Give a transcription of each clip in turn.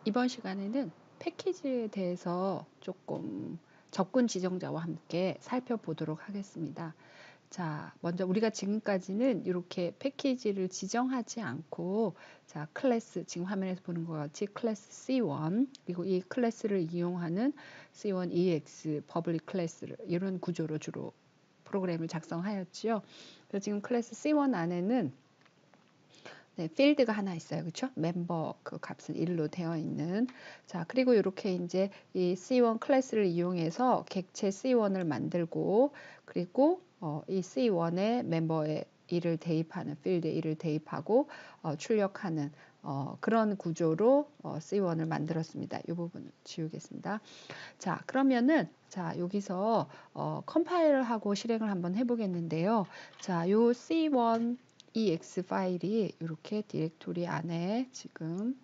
이번 시간에는 패키지에 대해서 조금 접근 지정자와 함께 살펴보도록 하겠습니다. 자, 먼저 우리가 지금까지는 이렇게 패키지를 지정하지 않고, 자, 클래스, 지금 화면에서 보는 것 같이 클래스 C1, 그리고 이 클래스를 이용하는 C1 EX 퍼블릭 클래스를 이런 구조로 주로 프로그램을 작성하였지요. 그래서 지금 클래스 C1 안에는 네, 필드가 하나 있어요. 그렇죠? 멤버 그 값은 1로 되어 있는. 자, 그리고 이렇게 이제 이 C1 클래스를 이용해서 객체 C1을 만들고, 그리고 이 C1의 멤버에 1을 대입하는 필드에 1을 대입하고 출력하는 그런 구조로 C1을 만들었습니다. 이 부분은 지우겠습니다. 자, 그러면은 자, 여기서 컴파일을 하고 실행을 한번 해보겠는데요. 자, 요 C1 EX 파일이 이렇게 디렉토리 안에 지금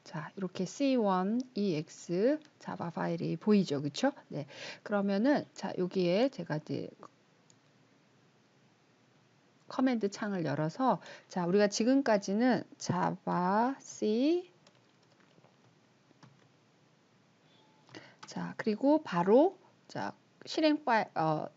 자, 이렇게 C1 EX 자바 파일이 보이죠, 그렇죠? 네. 그러면은 자, 여기에 제가 이제 커맨드 창을 열어서 자, 우리가 지금까지는 자바 C 자, 그리고 바로 자, 실행 파일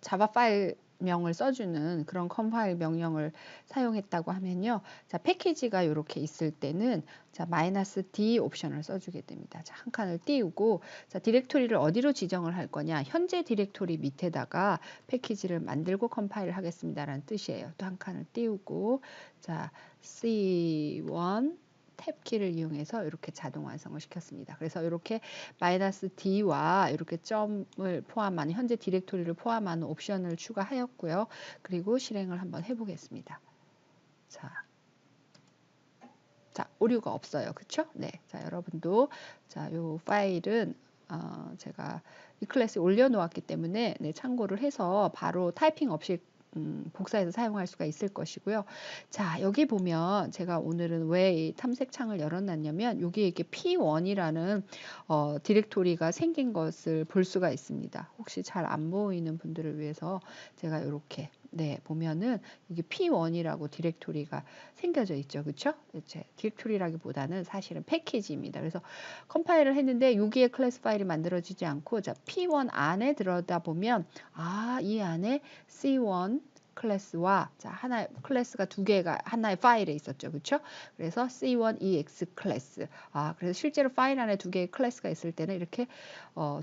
자바 파일 명을 써주는 그런 컴파일 명령을 사용했다고 하면요. 자, 패키지가 이렇게 있을 때는 자, -d 옵션을 써주게 됩니다. 자, 한 칸을 띄우고 자, 디렉토리를 어디로 지정을 할 거냐? 현재 디렉토리 밑에다가 패키지를 만들고 컴파일을 하겠습니다라는 뜻이에요. 또 한 칸을 띄우고 자, C1 탭키를 이용해서 이렇게 자동 완성을 시켰습니다. 그래서 이렇게 -d와 이렇게 점을 포함한 현재 디렉토리를 포함하는 옵션을 추가하였고요. 그리고 실행을 한번 해보겠습니다. 자, 오류가 없어요. 그쵸? 네. 자, 여러분도 자, 요 파일은 제가 이 클래스에 올려놓았기 때문에 네, 참고를 해서 바로 타이핑 없이 복사해서 사용할 수가 있을 것이고요. 자, 여기 보면 제가 오늘은 왜 이 탐색창을 열어놨냐면 여기에 이렇게 P1이라는 디렉토리가 생긴 것을 볼 수가 있습니다. 혹시 잘 안 보이는 분들을 위해서 제가 이렇게 네, 보면은 이게 P1이라고 디렉토리가 생겨져 있죠. 그렇죠? 디렉토리라기보다는 사실은 패키지입니다. 그래서 컴파일을 했는데 여기에 클래스 파일이 만들어지지 않고 자, P1 안에 들어다 보면 이 안에 C1 클래스와 자, 하나의 클래스가 두 개가 하나의 파일에 있었죠. 그렇죠? 그래서 C1 EX 클래스. 그래서 실제로 파일 안에 두 개의 클래스가 있을 때는 이렇게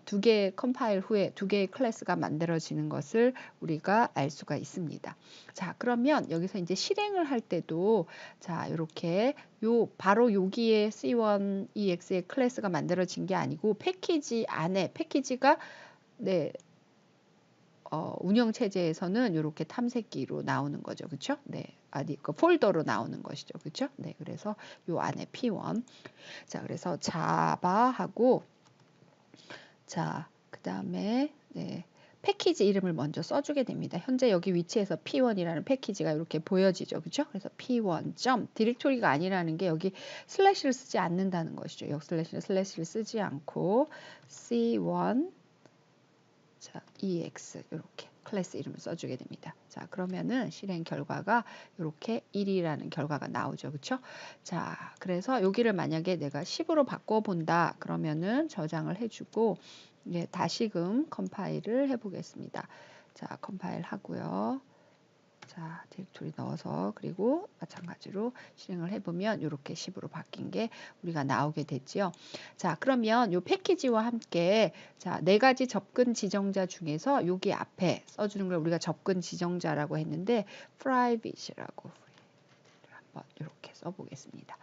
두 개의 컴파일 후에 두 개의 클래스가 만들어지는 것을 우리가 알 수가 있습니다. 자, 그러면 여기서 이제 실행을 할 때도 자, 이렇게 바로 여기에 C1 EX의 클래스가 만들어진 게 아니고 패키지 안에 패키지가 네, 운영 체제에서는 이렇게 탐색기로 나오는 거죠. 그렇죠? 네. 그 폴더로 나오는 것이죠. 그렇죠? 네. 그래서 요 안에 P1. 자, 그래서 자바하고 자, 그다음에 네. 패키지 이름을 먼저 써주게 됩니다. 현재 여기 위치에서 P1이라는 패키지가 이렇게 보여지죠. 그렇죠? 그래서 P1. 디렉토리가 아니라는 게 여기 슬래시를 쓰지 않는다는 것이죠. 여기 슬래시를 쓰지 않고 C1 자, EX 이렇게 클래스 이름을 써주게 됩니다. 자, 그러면은 실행 결과가 이렇게 1이라는 결과가 나오죠. 그렇죠? 자, 그래서 여기를 만약에 내가 10으로 바꿔본다. 그러면은 저장을 해주고 예, 다시금 컴파일을 해보겠습니다. 자, 컴파일 하고요. 자, 디렉토리 넣어서 그리고 마찬가지로 실행을 해보면 이렇게 10으로 바뀐 게 우리가 나오게 됐지요. 자, 그러면 이 패키지와 함께 자, 네 가지 접근 지정자 중에서 여기 앞에 써주는 걸 우리가 접근 지정자라고 했는데 private라고 한번 이렇게 써보겠습니다.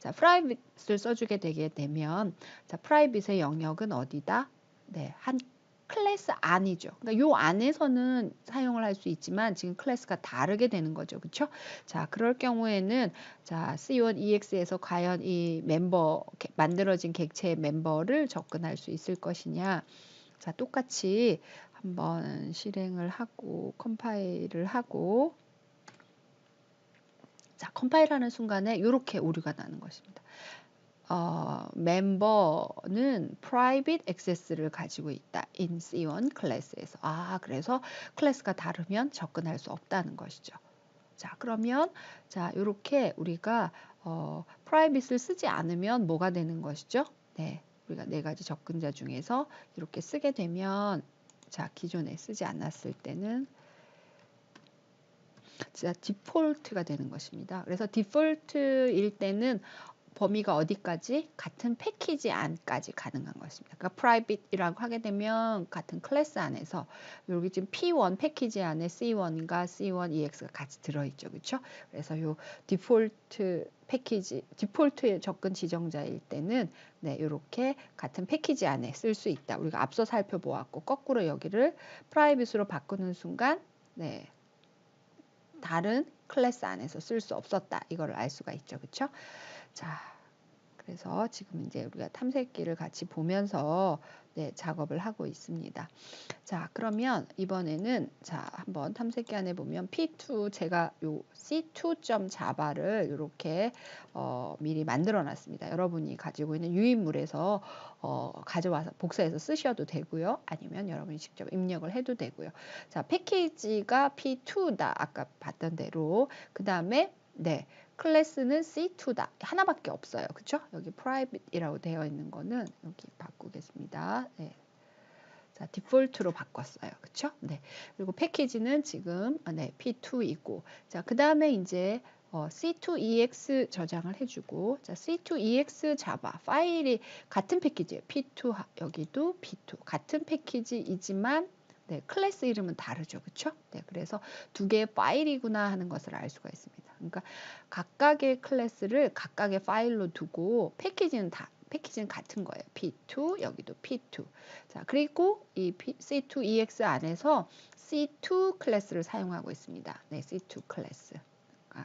자, private를 써주게 되게 되면 자, private의 영역은 어디다? 네, 한 클래스 안이죠. 그러니까 요 안에서는 사용을 할 수 있지만 지금 클래스가 다르게 되는 거죠. 그렇죠? 자, 그럴 경우에는 자, C1 EX에서 과연 이 멤버 만들어진 객체의 멤버를 접근할 수 있을 것이냐? 자, 똑같이 한번 실행을 하고 컴파일을 하고 자, 컴파일하는 순간에 이렇게 오류가 나는 것입니다. 멤버는 private access를 가지고 있다. in C1 클래스에서. 그래서 클래스가 다르면 접근할 수 없다는 것이죠. 자, 그러면 자, 이렇게 우리가 프라이빗을 쓰지 않으면 뭐가 되는 것이죠? 네, 우리가 네 가지 접근자 중에서 이렇게 쓰게 되면, 자, 기존에 쓰지 않았을 때는 진짜 디폴트가 되는 것입니다. 그래서 디폴트일 때는 범위가 어디까지? 같은 패키지 안까지 가능한 것입니다. 그러니까 private이라고 하게 되면 같은 클래스 안에서 여기 지금 P1 패키지 안에 C1과 C1 EX가 같이 들어있죠. 그렇죠? 그래서 요 디폴트 패키지, 디폴트 접근 지정자일 때는 네, 이렇게 같은 패키지 안에 쓸 수 있다. 우리가 앞서 살펴보았고 거꾸로 여기를 private로 바꾸는 순간 네, 다른 클래스 안에서 쓸 수 없었다. 이거를 알 수가 있죠. 그렇죠? 자, 그래서 지금 이제 우리가 탐색기를 같이 보면서 네, 작업을 하고 있습니다. 자, 그러면 이번에는 자, 한번 탐색기 안에 보면 P2 제가 요 C2.java를 이렇게 미리 만들어 놨습니다. 여러분이 가지고 있는 유인물에서 가져와서 복사해서 쓰셔도 되고요. 아니면 여러분이 직접 입력을 해도 되고요. 자, 패키지가 P2다. 아까 봤던 대로. 그다음에 네. 클래스는 C2다. 하나밖에 없어요. 그쵸? 여기 private이라고 되어 있는 거는 여기 바꾸겠습니다. 네. 자, 디폴트로 바꿨어요. 그쵸? 네. 그리고 패키지는 지금 네, P2이고. 자, 그다음에 이제 C2EX 저장을 해주고, 자, C2EX 자바 파일이 같은 패키지예요. P2 여기도 P2 같은 패키지이지만 네, 클래스 이름은 다르죠. 그쵸? 네, 그래서 두 개의 파일이구나 하는 것을 알 수가 있습니다. 그러니까 각각의 클래스를 각각의 파일로 두고 패키지는 같은 거예요. P2 여기도 P2. 자, 그리고 이 C2EX 안에서 C2 클래스를 사용하고 있습니다. 네, C2 클래스.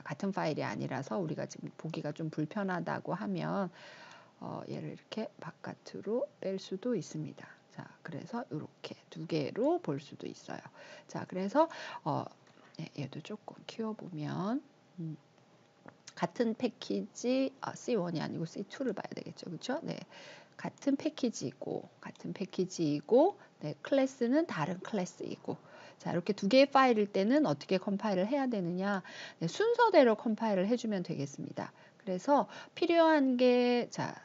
같은 파일이 아니라서 우리가 지금 보기가 좀 불편하다고 하면 얘를 이렇게 바깥으로 뺄 수도 있습니다. 자, 그래서 이렇게 두 개로 볼 수도 있어요. 자, 그래서 네, 얘도 조금 키워보면 같은 패키지 C1이 아니고 C2를 봐야 되겠죠. 그렇죠? 네. 같은 패키지이고 네, 클래스는 다른 클래스이고. 자, 이렇게 두 개의 파일일 때는 어떻게 컴파일을 해야 되느냐? 네, 순서대로 컴파일을 해주면 되겠습니다. 그래서 필요한 게 자,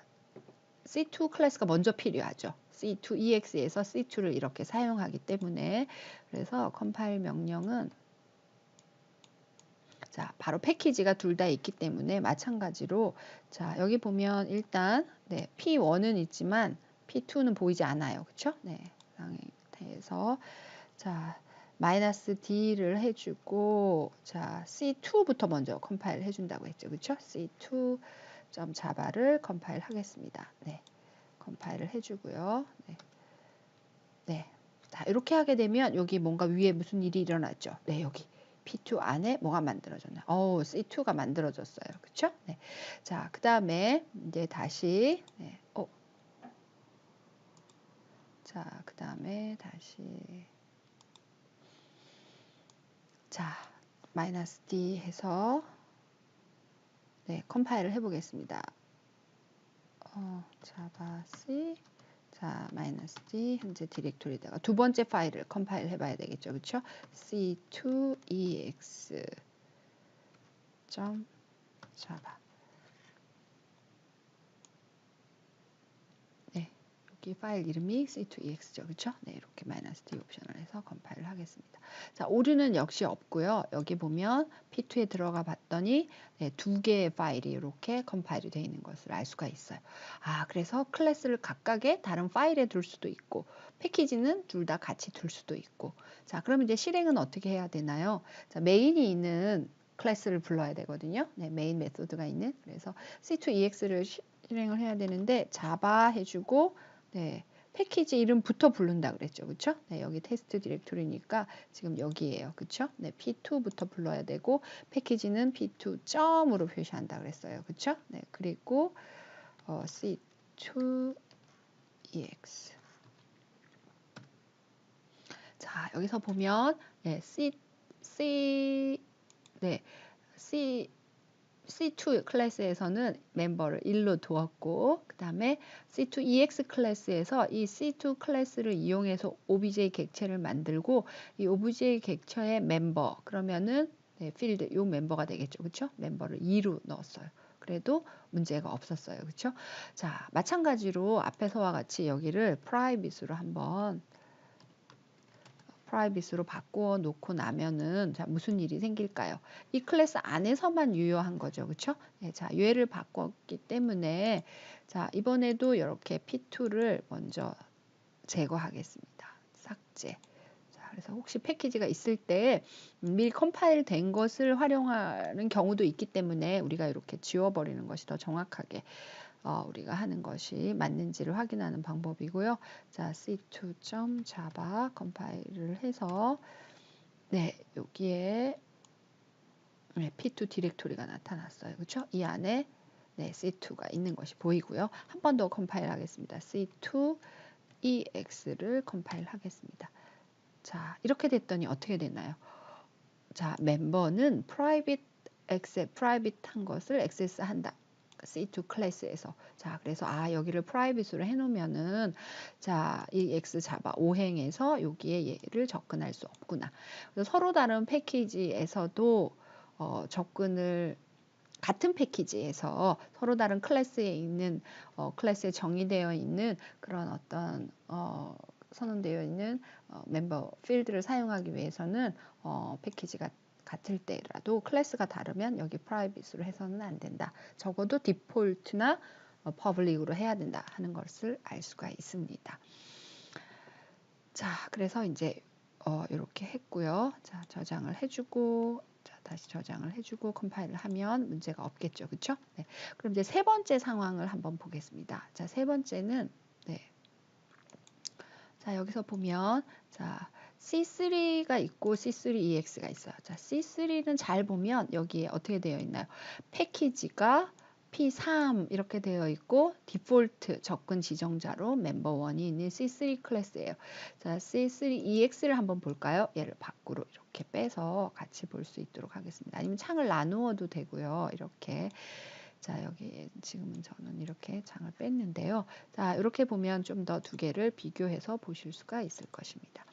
C2 클래스가 먼저 필요하죠. C2EX에서 C2를 이렇게 사용하기 때문에 그래서 컴파일 명령은 자, 바로 패키지가 둘 다 있기 때문에 마찬가지로 자, 여기 보면 일단 네, P1은 있지만 P2는 보이지 않아요. 그렇죠? 네. 상태에서 자, -D를 해주고 자, C2부터 먼저 컴파일 해준다고 했죠. 그렇죠? C2.java를 컴파일 하겠습니다. 네. 컴파일을 해주고요. 네. 네. 자, 이렇게 하게 되면 여기 뭔가 위에 무슨 일이 일어났죠. 네, 여기 P2 안에 뭐가 만들어졌나요? C2가 만들어졌어요. 그쵸? 네. 자, 그 다음에 이제 다시, 네. 자, 그 다음에 다시, 자, -D 해서, 네, 컴파일을 해보겠습니다. java c, 자, -D 현재 디렉토리에다가 두 번째 파일을 컴파일 해봐야 되겠죠. 그쵸? C2EX java. 네, 여기 파일 이름이 C2EX죠. 그쵸? 네, 이렇게 -D 옵션을 해서 컴파일을 하겠습니다. 자, 오류는 역시 없고요. 여기 보면 P2에 들어가 봤더니 네, 두 개의 파일이 이렇게 컴파일이 되어 있는 것을 알 수가 있어요. 그래서 클래스를 각각의 다른 파일에 둘 수도 있고 패키지는 둘 다 같이 둘 수도 있고. 자, 그럼 이제 실행은 어떻게 해야 되나요? 자, 메인이 있는 클래스를 불러야 되거든요. 네, 메인 메소드가 있는. 그래서 C2EX를 실행을 해야 되는데 자바 해주고 네, 패키지 이름부터 부른다 그랬죠. 그쵸? 네, 여기 테스트 디렉토리니까 지금 여기에요. 그쵸? 네, P2부터 불러야 되고 패키지는 P2 점으로 표시한다 그랬어요. 그쵸? 네, 그리고 C2EX. 자, 여기서 보면 네, C2 클래스에서는 멤버를 1로 두었고 그 다음에 C2EX 클래스에서 이 C2 클래스를 이용해서 OBJ 객체를 만들고 이 OBJ 객체의 멤버 그러면은 네, 필드 요 멤버가 되겠죠. 그렇죠? 멤버를 2로 넣었어요. 그래도 문제가 없었어요. 그쵸? 자, 마찬가지로 앞에서와 같이 여기를 private로 한번 프라이빗으로 바꾸어 놓고 나면은 자 무슨 일이 생길까요? 이 클래스 안에서만 유효한 거죠. 그쵸? 네, 자 유해를 바꿨기 때문에 자 이번에도 이렇게 P2를 먼저 제거하겠습니다. 삭제. 자, 그래서 혹시 패키지가 있을 때 미리 컴파일 된 것을 활용하는 경우도 있기 때문에 우리가 이렇게 지워버리는 것이 더 정확하게 우리가 하는 것이 맞는지를 확인하는 방법이고요. 자, c2.java 컴파일을 해서 네, 여기에 네, p2 디렉토리가 나타났어요. 그렇죠? 이 안에 네, c2가 있는 것이 보이고요. 한 번 더 컴파일 하겠습니다. c2 ex를 컴파일 하겠습니다. 자, 이렇게 됐더니 어떻게 됐나요? 자, 멤버는 프라이빗한 것을 액세스한다. C2 클래스에서. 자, 그래서 여기를 프라이빗으로 해놓으면은 자, 이 X 자바 5행에서 여기에 얘를 접근할 수 없구나. 그래서 서로 다른 패키지에서도 접근을 같은 패키지에서 서로 다른 클래스에 있는 클래스에 정의되어 있는 그런 어떤 선언되어 있는 멤버 필드를 사용하기 위해서는 패키지가 같을 때라도 클래스가 다르면 여기 프라이빗으로 해서는 안 된다. 적어도 디폴트나 퍼블릭으로 해야 된다 하는 것을 알 수가 있습니다. 자, 그래서 이제 이렇게 했고요. 자, 저장을 해주고 자, 다시 저장을 해주고 컴파일을 하면 문제가 없겠죠. 그렇죠? 네. 그럼 이제 세 번째 상황을 한번 보겠습니다. 자, 세 번째는 네. 자, 여기서 보면 자, C3가 있고 C3EX가 있어요. 자, C3는 잘 보면 여기에 어떻게 되어 있나요? 패키지가 P3 이렇게 되어 있고 디폴트 접근 지정자로 멤버1이 있는 C3 클래스예요. 자, C3EX를 한번 볼까요? 얘를 밖으로 이렇게 빼서 같이 볼 수 있도록 하겠습니다. 아니면 창을 나누어도 되고요. 이렇게 자, 여기 지금은 저는 이렇게 창을 뺐는데요. 자, 이렇게 보면 좀 더 두 개를 비교해서 보실 수가 있을 것입니다.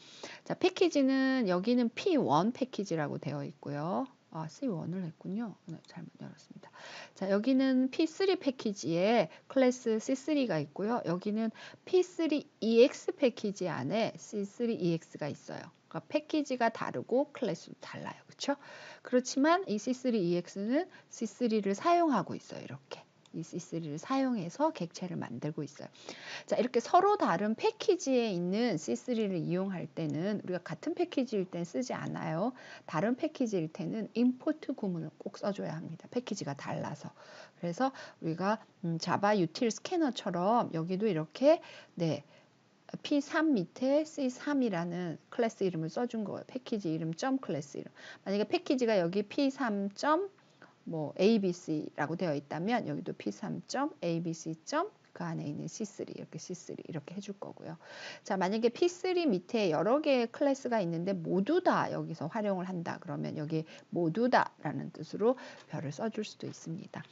자, 패키지는 여기는 P1 패키지라고 되어 있고요. C1을 했군요. 잘못 열었습니다. 자, 여기는 P3 패키지에 클래스 C3가 있고요. 여기는 P3EX 패키지 안에 C3EX가 있어요. 그러니까 패키지가 다르고 클래스도 달라요. 그렇죠? 그렇지만 이 C3EX는 C3를 사용하고 있어요. 이렇게. 이 C3를 사용해서 객체를 만들고 있어요. 자, 이렇게 서로 다른 패키지에 있는 C3를 이용할 때는 우리가 같은 패키지일 땐 쓰지 않아요. 다른 패키지일 때는 import 구문을 꼭 써줘야 합니다. 패키지가 달라서. 그래서 우리가 자바 util 스캐너처럼 여기도 이렇게 네. P3 밑에 C3이라는 클래스 이름을 써준 거예요. 패키지 이름 점 클래스 이름. 만약에 패키지가 여기 P3 점 뭐 ABC라고 되어 있다면 여기도 P3 점 ABC 점 그 안에 있는 C3 이렇게 C3 이렇게 해줄 거고요. 자, 만약에 P3 밑에 여러 개의 클래스가 있는데 모두 다 여기서 활용을 한다. 그러면 여기 모두 다라는 뜻으로 별을 써줄 수도 있습니다.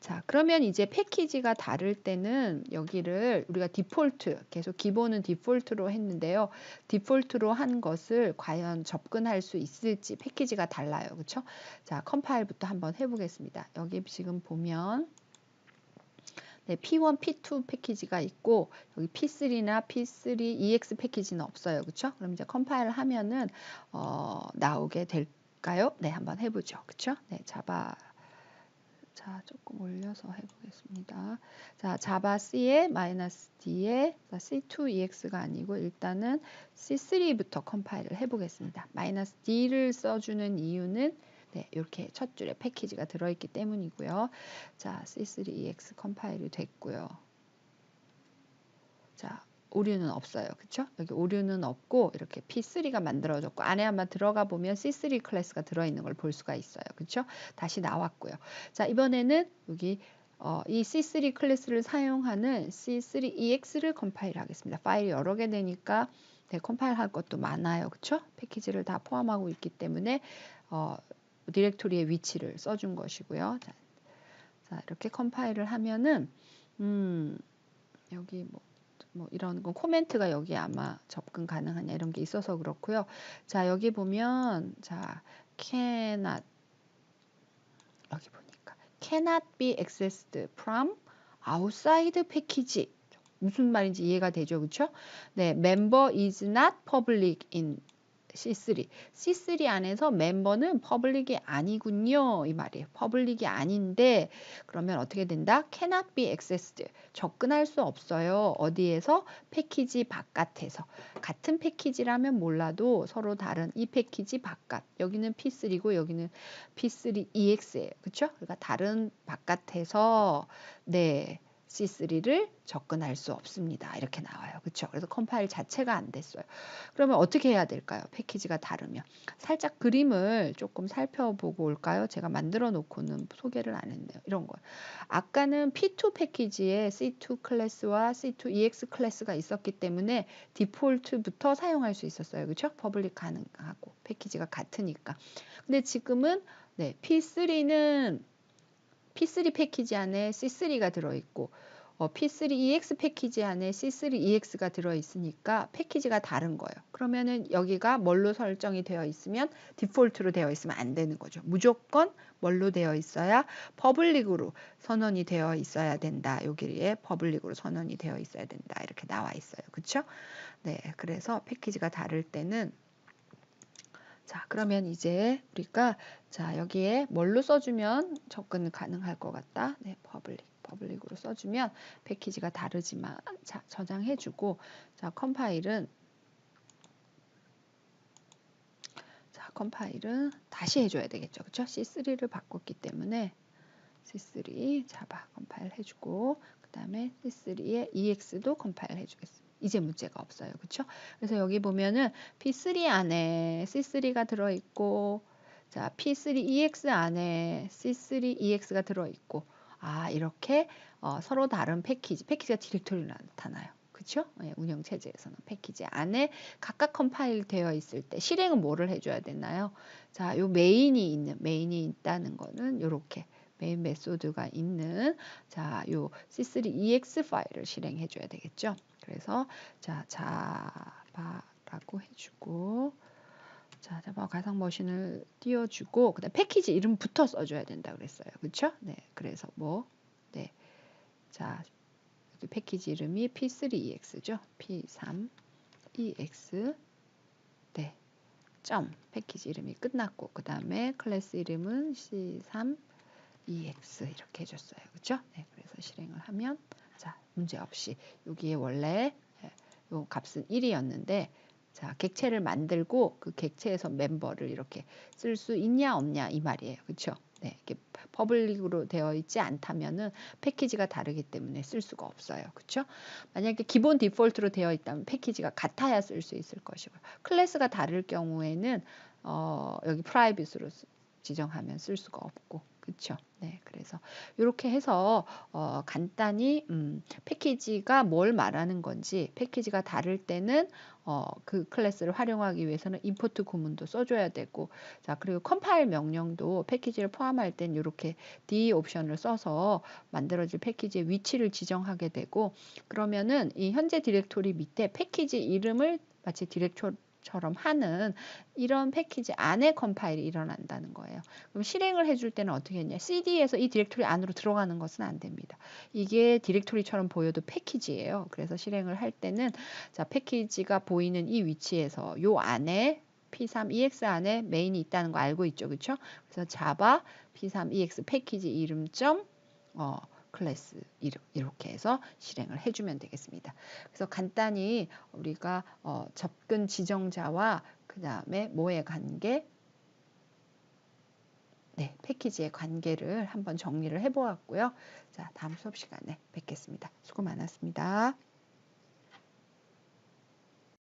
자, 그러면 이제 패키지가 다를 때는 여기를 우리가 디폴트, 계속 기본은 디폴트로 했는데요. 디폴트로 한 것을 과연 접근할 수 있을지 패키지가 달라요. 그렇죠? 자, 컴파일부터 한번 해보겠습니다. 여기 지금 보면 네, P1, P2 패키지가 있고 여기 P3나 P3 EX 패키지는 없어요. 그렇죠? 그럼 이제 컴파일을 하면은 나오게 될까요? 네, 한번 해보죠. 그렇죠? 네, 자바 자, 조금 올려서 해보겠습니다. 자, 자바 C에 마이너스 D에 C2EX가 아니고 일단은 C3부터 컴파일을 해보겠습니다. 마이너스 D를 써주는 이유는 네, 이렇게 첫 줄에 패키지가 들어있기 때문이고요. 자, C3EX 컴파일이 됐고요. 자, 오류는 없어요. 그쵸? 여기 오류는 없고 이렇게 P3가 만들어졌고 안에 한번 들어가 보면 C3 클래스가 들어있는 걸 볼 수가 있어요. 그쵸? 다시 나왔고요. 자, 이번에는 여기 이 C3 클래스를 사용하는 C3EX를 컴파일 하겠습니다. 파일이 여러 개 되니까 네, 컴파일 할 것도 많아요. 그쵸? 패키지를 다 포함하고 있기 때문에 디렉토리의 위치를 써준 것이고요. 자, 이렇게 컴파일을 하면은 여기 뭐 이런 거 코멘트가 여기 아마 접근 가능하냐 이런 게 있어서 그렇고요. 자, 여기 보면 자, cannot 여기 보니까 cannot be accessed from outside package. 무슨 말인지 이해가 되죠, 그렇죠? 네, member is not public in C3. C3 안에서 멤버는 퍼블릭이 아니군요. 이 말이에요. 퍼블릭이 아닌데 그러면 어떻게 된다? cannot be accessed. 접근할 수 없어요. 어디에서? 패키지 바깥에서. 같은 패키지라면 몰라도 서로 다른 이 패키지 바깥. 여기는 P3고 여기는 P3EX예요. 그렇죠? 그러니까 다른 바깥에서 네. C3를 접근할 수 없습니다. 이렇게 나와요. 그렇죠? 그래서 컴파일 자체가 안 됐어요. 그러면 어떻게 해야 될까요? 패키지가 다르면. 살짝 그림을 조금 살펴보고 올까요? 제가 만들어 놓고는 소개를 안 했네요. 이런 거. 아까는 P2 패키지에 C2 클래스와 C2 EX 클래스가 있었기 때문에 디폴트부터 사용할 수 있었어요. 그렇죠? 퍼블릭 가능하고 패키지가 같으니까. 근데 지금은 네, P3 패키지 안에 C3가 들어있고 P3EX 패키지 안에 C3EX가 들어있으니까 패키지가 다른 거예요. 그러면은 여기가 뭘로 설정이 되어 있으면 디폴트로 되어 있으면 안 되는 거죠. 무조건 뭘로 되어 있어야 퍼블릭으로 선언이 되어 있어야 된다. 여기에 퍼블릭으로 선언이 되어 있어야 된다. 이렇게 나와 있어요. 그렇죠? 네, 그래서 패키지가 다를 때는 자, 그러면 이제 우리가 자, 여기에 뭘로 써주면 접근 가능할 것 같다. 네, 퍼블릭으로 써주면 패키지가 다르지만 자, 저장해주고 자, 컴파일은 다시 해줘야 되겠죠. 그렇죠? C3를 바꿨기 때문에 C3 잡아 컴파일 해주고 그 다음에 C3의 EX도 컴파일 해주겠습니다. 이제 문제가 없어요. 그렇죠? 그래서 여기 보면은 P3 안에 C3가 들어있고 자 P3EX 안에 C3EX가 들어있고 이렇게 서로 다른 패키지가 디렉토리로 나타나요. 그렇죠? 네, 운영체제에서는 패키지 안에 각각 컴파일 되어 있을 때 실행은 뭐를 해줘야 되나요? 자, 요 메인이 있다는 거는 이렇게 메인 메소드가 있는 자, 요 C3EX 파일을 실행해 줘야 되겠죠. 그래서 자, 자바라고 해주고 자, 자바 가상 머신을 띄워주고 그다음 패키지 이름부터 써줘야 된다 그랬어요. 그렇죠? 네, 그래서 네, 자, 여기 패키지 이름이 P3EX죠. P3EX 네, 점 패키지 이름이 끝났고 그 다음에 클래스 이름은 C3 EX 이렇게 해줬어요. 그렇죠? 네, 그래서 실행을 하면 자 문제 없이 여기에 원래 요 값은 1이었는데 자 객체를 만들고 그 객체에서 멤버를 이렇게 쓸 수 있냐 없냐 이 말이에요. 그렇죠? 네, 이렇게 퍼블릭으로 되어 있지 않다면은 패키지가 다르기 때문에 쓸 수가 없어요. 그렇죠? 만약에 기본 디폴트로 되어 있다면 패키지가 같아야 쓸 수 있을 것이고요. 클래스가 다를 경우에는 여기 프라이빗으로 지정하면 쓸 수가 없고 그렇죠. 네, 그래서 이렇게 해서 간단히 패키지가 뭘 말하는 건지 패키지가 다를 때는 그 클래스를 활용하기 위해서는 임포트 구문도 써줘야 되고 자 그리고 컴파일 명령도 패키지를 포함할 땐 이렇게 D 옵션을 써서 만들어질 패키지의 위치를 지정하게 되고 그러면은 이 현재 디렉토리 밑에 패키지 이름을 마치 디렉토리처럼 하는 이런 패키지 안에 컴파일이 일어난다는 거예요. 그럼 실행을 해줄 때는 어떻게 했냐? CD에서 이 디렉토리 안으로 들어가는 것은 안 됩니다. 이게 디렉토리처럼 보여도 패키지예요. 그래서 실행을 할 때는 자 패키지가 보이는 이 위치에서 요 안에 P3EX 안에 메인이 있다는 거 알고 있죠, 그렇죠? 그래서 자바 P3EX 패키지 이름점 클래스 이렇게 해서 실행을 해주면 되겠습니다. 그래서 간단히 우리가 접근 지정자와 그 다음에 뭐의 관계, 네, 패키지의 관계를 한번 정리를 해보았고요. 자, 다음 수업 시간에 뵙겠습니다. 수고 많았습니다.